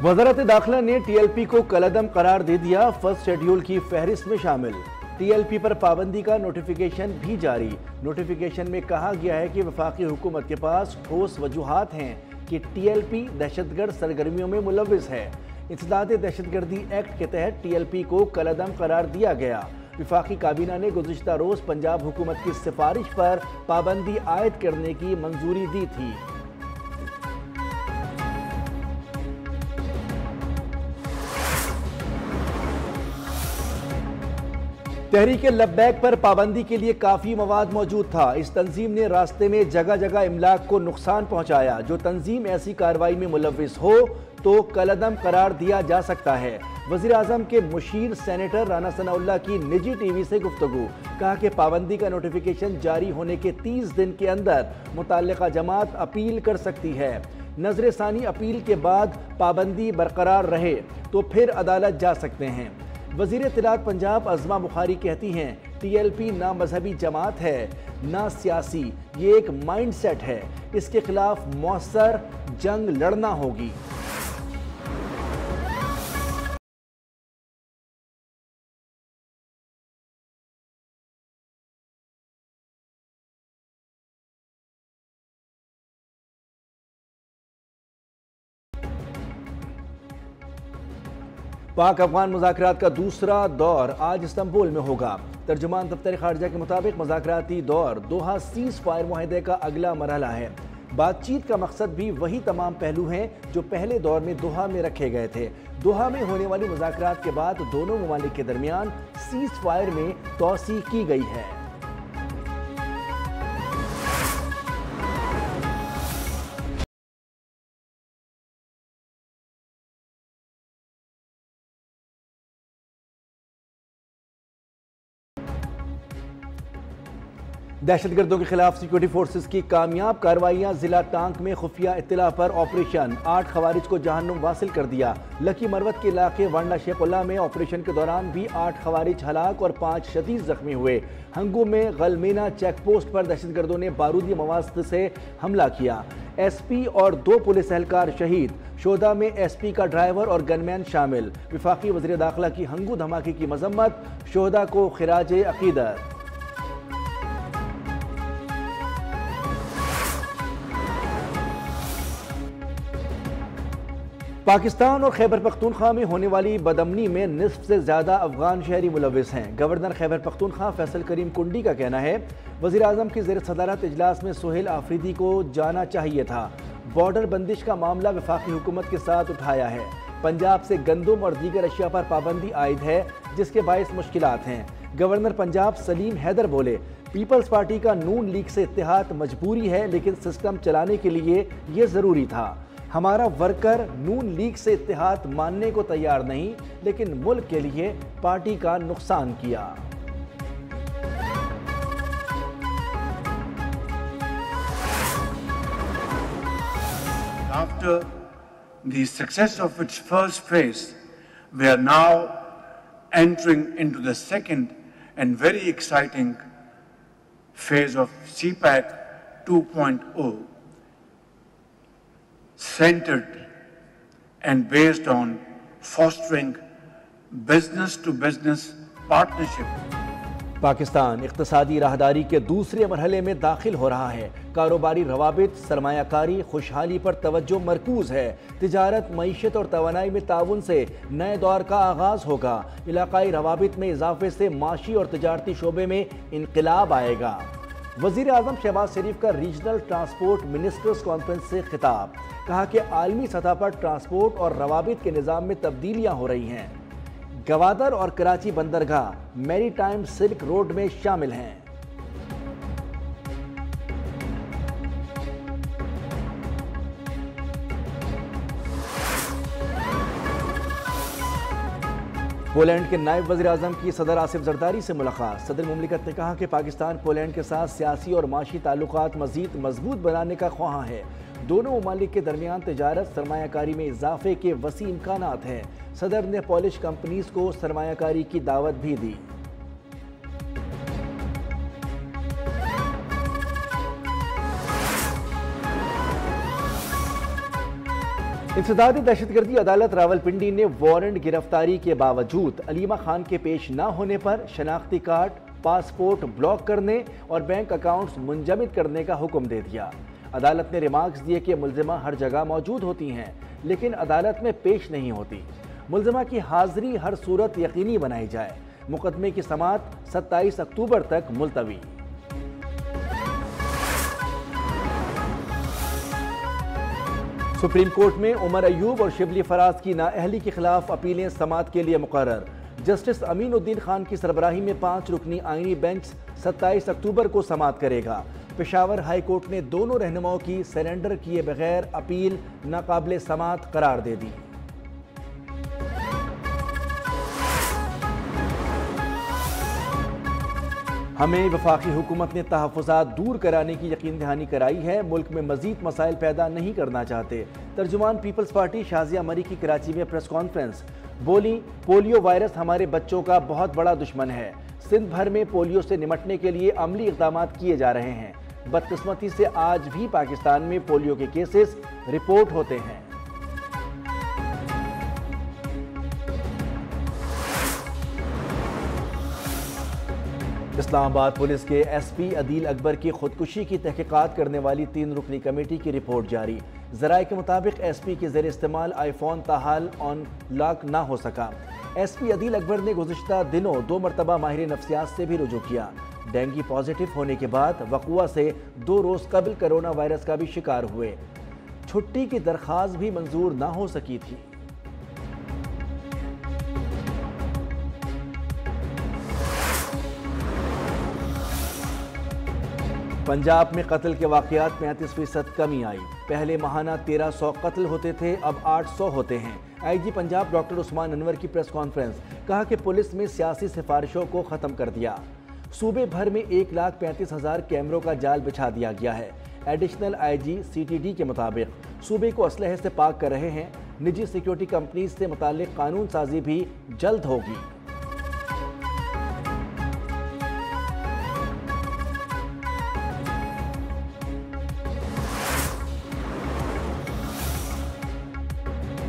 वज़ारत दाखिला ने टीएलपी को कलअदम करार दे दिया, फर्स्ट शेड्यूल की फहरिस्त में शामिल। टीएलपी पर पाबंदी का नोटिफिकेशन भी जारी। नोटिफिकेशन में कहा गया है कि वफाकी हुकूमत के पास ठोस वजूहात हैं कि टीएलपी दहशतगर्द सरगर्मियों में मुलव्विस है। इंसदाद दहशतगर्दी एक्ट के तहत टीएलपी को कलअदम करार दिया गया। वफाकी काबीना ने गुज़िश्ता रोज़ पंजाब हुकूमत की सिफारिश पर पाबंदी आयद करने की मंजूरी दी थी। तहरीक लब्बैक पर पाबंदी के लिए काफ़ी मवाद मौजूद था। इस तंजीम ने रास्ते में जगह जगह इमलाक को नुकसान पहुंचाया। जो तंजीम ऐसी कार्रवाई में मुलव्विस हो तो कलअदम करार दिया जा सकता है। वज़ीर आज़म के मुशीर सेनेटर राना सनाउल्लाह की निजी टीवी से गुफ्तगू। कहा कि पाबंदी का नोटिफिकेशन जारी होने के 30 दिन के अंदर मुताल्लिका जमात अपील कर सकती है। नजर सानी अपील के बाद पाबंदी बरकरार रहे तो फिर अदालत जा सकते हैं। वज़ीर इत्तलात पंजाब अज़मा बुखारी कहती हैं, टीएलपी ना मजहबी जमात है ना सियासी, ये एक माइंड सेट है। इसके खिलाफ मौसर जंग लड़ना होगी। पाक अफगान मुज़ाकरात का दूसरा दौर आज इस्तांबुल में होगा। तर्जुमान दफ्तर खारजा के मुताबिक मुज़ाकराती दौर दोहा सीज़ फायर मुआहदे का अगला मरहला है। बातचीत का मकसद भी वही तमाम पहलू हैं जो पहले दौर में दोहा में रखे गए थे। दोहा में होने वाली मुज़ाकरात के बाद दोनों ममालिक के दरमियान सीज़ फायर में तोसी की गई है। दहशतगर्दों के खिलाफ सिक्योरिटी फोर्सेस की कामयाब कार्रवाइयां। जिला टांक में खुफिया इत्तला पर ऑपरेशन, 8 खवारिज को जहन्नुम वासिल कर दिया। लकी मरवत के इलाके वांडा शेखुल्ला में ऑपरेशन के दौरान भी 8 खवारिज हलाक और 5 शदीद जख्मी हुए। हंगू में गलमेना चेक पोस्ट पर दहशतगर्दों ने बारूदी मवाद से हमला किया। एसपी और 2 पुलिस एहलकार शहीद। शोदा में एसपी का ड्राइवर और गनमैन शामिल। वफाकी वज़ीर दाखिला की हंगू धमाके की मजम्मत। शोदा को खिराज अकीदत। पाकिस्तान और खैबर पख्तूनख्वा में होने वाली बदअमनी में निस्फ से ज़्यादा अफगान शहरी मुलव्विस हैं। गवर्नर खैबर पख्तूनख्वा फैसल करीम कुंडी का कहना है, वज़ीर आज़म की ज़ेर सदारत इजलास में सोहेल आफरीदी को जाना चाहिए था। बॉर्डर बंदिश का मामला वफाकी हुकूमत के साथ उठाया है। पंजाब से गंदम और दीगर अशिया पर पाबंदी आयद है जिसके बायस मुश्किलात हैं। गवर्नर पंजाब सलीम हैदर बोले, पीपल्स पार्टी का नून लीग से इत्तेहाद मजबूरी है लेकिन सिस्टम चलाने के लिए ये ज़रूरी था। हमारा वर्कर नून लीग से इत्तेहाद मानने को तैयार नहीं लेकिन मुल्क के लिए पार्टी का नुकसान किया। After the success of its first phase, we are now entering into the second and very exciting phase of CPAC 2.0. Centered and based on fostering business-to-business partnership. Pakistan इक़्तिसादी राहदारी के दूसरे मरहले में दाखिल हो रहा है। कारोबारी रवाबित, सरमायाकारी, खुशहाली पर तवज्जो मरकूज़ है। तिजारत, मईशत और तवानाई में ताउन से नए दौर का आगाज़ होगा। इलाकाई रवाबित में इजाफे से माशी और तिजारती शोबे में इनकलाब आएगा। वज़ीर आज़म शहबाज शरीफ का रीजनल ट्रांसपोर्ट मिनिस्टर्स कॉन्फ्रेंस से खिताब। कहा कि आलमी सतह पर ट्रांसपोर्ट और रवाबित के निज़ाम में तब्दीलियाँ हो रही हैं। गवादर और कराची बंदरगाह मैरी टाइम सिल्क रोड में शामिल हैं। पोलैंड के नायब वज़ीर आज़म की सदर आसिफ जरदारी से मुलाकात। सदर मुमलिकत ने कहा कि पाकिस्तान पोलैंड के साथ सियासी और माशी ताल्लुकात मज़ीद मजबूत बनाने का ख्वाहां है। दोनों ममालिक के दरमियान तिजारत, सरमायाकारी में इजाफे के वसी इम्कानात हैं। सदर ने पॉलिश कंपनीज को सरमायाकारी की दावत भी दी। इंसदादी दहशतगर्दी अदालत रावलपिंडी ने वारंट गिरफ्तारी के बावजूद अलीमा खान के पेश न होने पर शनाख्ती कार्ड, पासपोर्ट ब्लॉक करने और बैंक अकाउंट्स मुंजमद करने का हुक्म दे दिया। अदालत ने रिमार्क्स दिए कि मुल्जिमा हर जगह मौजूद होती हैं लेकिन अदालत में पेश नहीं होती। मुल्जिमा की हाजिरी हर सूरत यकीनी बनाई जाए। मुकदमे की समाअत 27 अक्टूबर तक मुलतवी। सुप्रीम कोर्ट में उमर अयूब और शिबली फराज की नाअहली के खिलाफ अपीलें समाअत के लिए मुकर्रर। जस्टिस अमीनुद्दीन खान की सरबराही में 5 रुकनी आईनी बेंच 27 अक्टूबर को समाअत करेगा। पेशावर हाई कोर्ट ने दोनों रहनुमाओं की सरेंडर किए बगैर अपील नाकाबिले समाअत करार दे दी। हमें वफाकी हुकूमत ने तहफ़्फ़ुज़ात दूर कराने की यकीन दहानी कराई है। मुल्क में मज़ीद मसाइल पैदा नहीं करना चाहते। तर्जुमान पीपल्स पार्टी शाजिया मरी की कराची में प्रेस कॉन्फ्रेंस बोली, पोलियो वायरस हमारे बच्चों का बहुत बड़ा दुश्मन है। सिंध भर में पोलियो से निमटने के लिए अमली इक़दाम किए जा रहे हैं। बदकिस्मती से आज भी पाकिस्तान में पोलियो के केसेस रिपोर्ट होते हैं। इस्लामाबाद पुलिस के एसपी अदील अकबर की खुदकुशी की तहकीकात करने वाली 3 रुकनी कमेटी की रिपोर्ट जारी। ज़राए के मुताबिक एसपी के ज़ेर इस्तेमाल आईफोन ताहाल ऑन लॉक ना हो सका। एसपी अदील अकबर ने गुज़िश्ता दिनों 2 मरतबा माहिर नफ्सियात से भी रुजू किया। डेंगू पॉजिटिव होने के बाद वक़ुआ से 2 रोज़ कबल कोरोना वायरस का भी शिकार हुए। छुट्टी की दरख्वास्त भी मंजूर ना हो सकी थी। पंजाब में कत्ल के वाक़यात में 35% कमी आई। पहले माहाना 1300 कत्ल होते थे, अब 800 होते हैं। आईजी पंजाब डॉक्टर उस्मान अनवर की प्रेस कॉन्फ्रेंस, कहा कि पुलिस में सियासी सिफारिशों को ख़त्म कर दिया। सूबे भर में 1,35,000 कैमरों का जाल बिछा दिया गया है। एडिशनल आईजी सीटीडी के मुताबिक सूबे को असलहे से पाक कर रहे हैं। निजी सिक्योरिटी कंपनीज से मुताल्लिक कानून साजी भी जल्द होगी।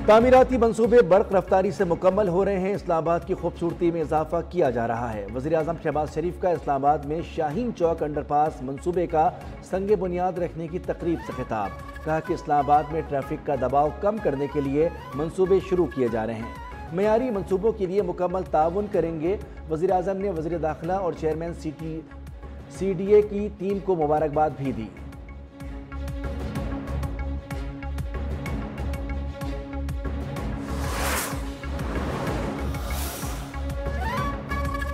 तामीराती मंसूबे बर्क रफ्तारी से मुकम्मल हो रहे हैं। इस्लामाबाद की खूबसूरती में इजाफा किया जा रहा है। वज़ीर आज़म शहबाज शरीफ का इस्लामाबाद में शाहीन चौक अंडरपास मंसूबे का संग बुनियाद रखने की तकरीब से खिताब, कहा कि इस्लामाबाद में ट्रैफिक का दबाव कम करने के लिए मंसूबे शुरू किए जा रहे हैं। मयारी मंसूबों के लिए मुकम्मल ताउन करेंगे। वज़ीर आज़म ने वज़ीर दाखिला और चेयरमैन CDA की टीम को मुबारकबाद भी दी।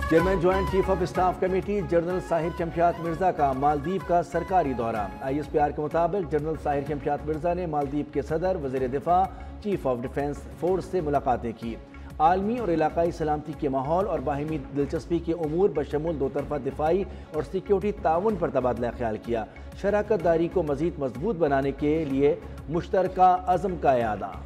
Chairman joint chief of staff committee general Sahir Shamshad Mirza का मालदीव का सरकारी दौरा। ISPR के मुताबिक जनरल साहिर शमशाद मिर्जा ने मालदीव के सदर, वज़ीर दिफा, चीफ ऑफ डिफेंस फोर्स से मुलाकातें की। आलमी और इलाकाई सलामती के माहौल और बाहिमी दिलचस्पी के उमूर बशमूल 2 तरफ़ा दिफाई और सिक्योरिटी ताउन पर तबादला ख्याल किया। शराकत दारी को मज़ीद मजबूत बनाने के लिए मुश्तरका अज़म का इरादा।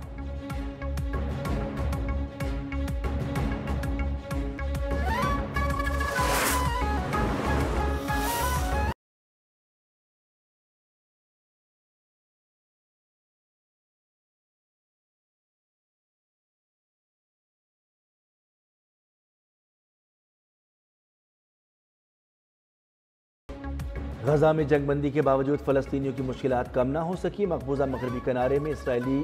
गजा में जंगबंदी के बावजूद फ़लस्तीनियों की मुश्किलात कम ना हो सकी। मकबूजा मगरबी किनारे में इसराइली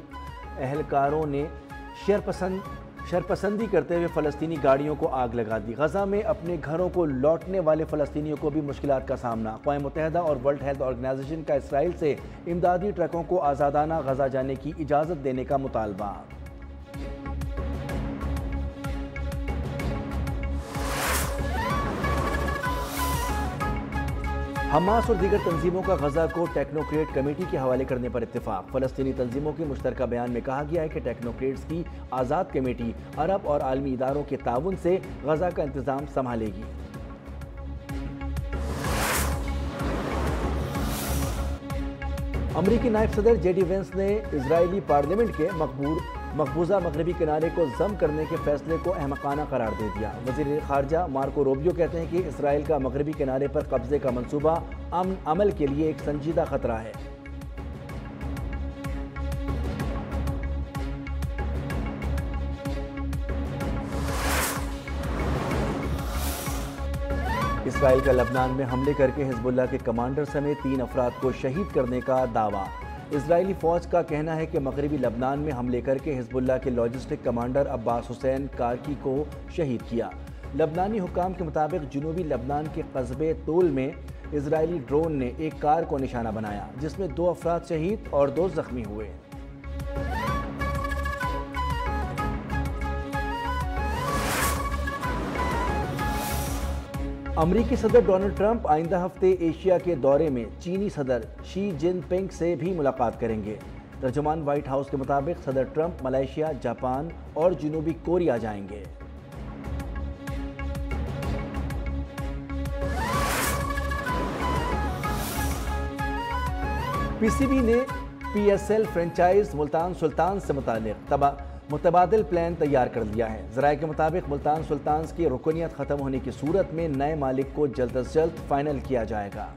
अहलकारों ने शरपसंदी करते हुए फ़लस्तीनी गाड़ियों को आग लगा दी। गजा में अपने घरों को लौटने वाले फ़लस्तीनियों को भी मुश्किलात का सामना। अक़वाम मुत्तहिदा और वर्ल्ड हेल्थ ऑर्गेनाइजेशन का इसराइल से इमदादी ट्रकों को आज़ादाना गजा जाने की इजाज़त देने का मुतालबा। हमास और दीगर तंजीमों का गजा को टेक्नोक्रेट कमेटी के हवाले करने पर इत्तेफाक। फ़लस्तीनी तंजीमों के मुश्तरका बयान में कहा गया है कि टेक्नोक्रेट्स की आज़ाद कमेटी अरब और आलमी इदारों के ताउन से गजा का इंतज़ाम संभालेगी। अमरीकी नायब सदर JD वेंस ने इजरायली पार्लियामेंट के मकबूजा मगरबी किनारे को जम करने के फैसले को अहमकाना करार दे दिया। वज़ीर ख़ारजा मार्को रूबियो कहते हैं कि इसराइल का मगरबी किनारे पर कब्जे का मंसूबा अमन अमल के लिए एक संजीदा खतरा है। इसराइल का लबनान में हमले करके हिजबुल्लाह के कमांडर समेत 3 अफराद को शहीद करने का दावा। इजरायली फौज का कहना है कि मगरबी लबनान में हमले करके हिजबुल्लाह के लॉजिस्टिक कमांडर अब्बास हुसैन कारकी को शहीद किया। लबनानी हुकाम के मुताबिक जनूबी लबनान के कस्बे तोल में इजरायली ड्रोन ने एक कार को निशाना बनाया, जिसमें 2 अफराद शहीद और 2 जख्मी हुए। अमरीकी सदर डोनाल्ड ट्रंप आइंदा हफ्ते एशिया के दौरे में चीनी सदर शी जिनपिंग से भी मुलाकात करेंगे। तर्जुमान व्हाइट हाउस के मुताबिक सदर ट्रंप मलेशिया, जापान और जनूबी कोरिया जाएंगे। पीसीबी ने पीएसएल फ्रेंचाइज मुल्तान सुल्तान से मुतालिक मुतबादिल प्लान तैयार कर लिया है। ज़राए के मुताबिक मुल्तान सुल्तान की रुकनियत ख़त्म होने की सूरत में नए मालिक को जल्द अज जल्द फाइनल किया जाएगा।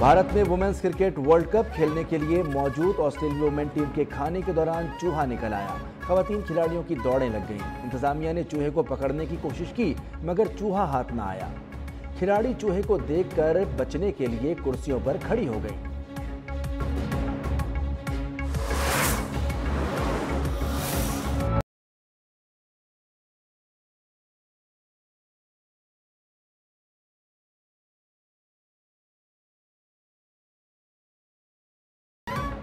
भारत में वुमेन्स क्रिकेट वर्ल्ड कप खेलने के लिए मौजूद ऑस्ट्रेलियाई वुमेन टीम के खाने के दौरान चूहा निकल आया। खवातीन खिलाड़ियों की दौड़ें लग गईं। इंतजामिया ने चूहे को पकड़ने की कोशिश की, मगर चूहा हाथ न आया। खिलाड़ी चूहे को देखकर बचने के लिए कुर्सियों पर खड़ी हो गई।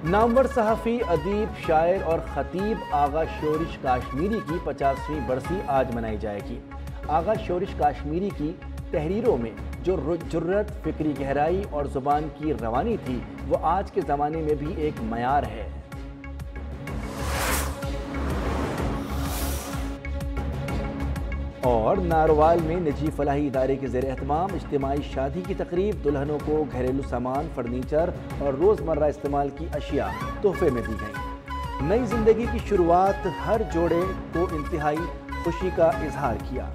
नामवर सहाफ़ी, अदीब, शायर और खतीब आगा शोरिश काश्मीरी की 50वीं बरसी आज मनाई जाएगी। आगा शोरिश काश्मीरी की तहरीरों में जो जुर्रत, फिक्री गहराई और ज़ुबान की रवानी थी, वो आज के ज़माने में भी एक मयार है। और नारोवाल में निजी फलाही इदारे के ज़ेर एहतमाम इज्तिमाई शादी की तकरीब, दुल्हनों को घरेलू सामान, फर्नीचर और रोज़मर्रा इस्तेमाल की अशिया तोहफे में दी गई। नई जिंदगी की शुरुआत हर जोड़े को इंतहाई खुशी का इजहार किया।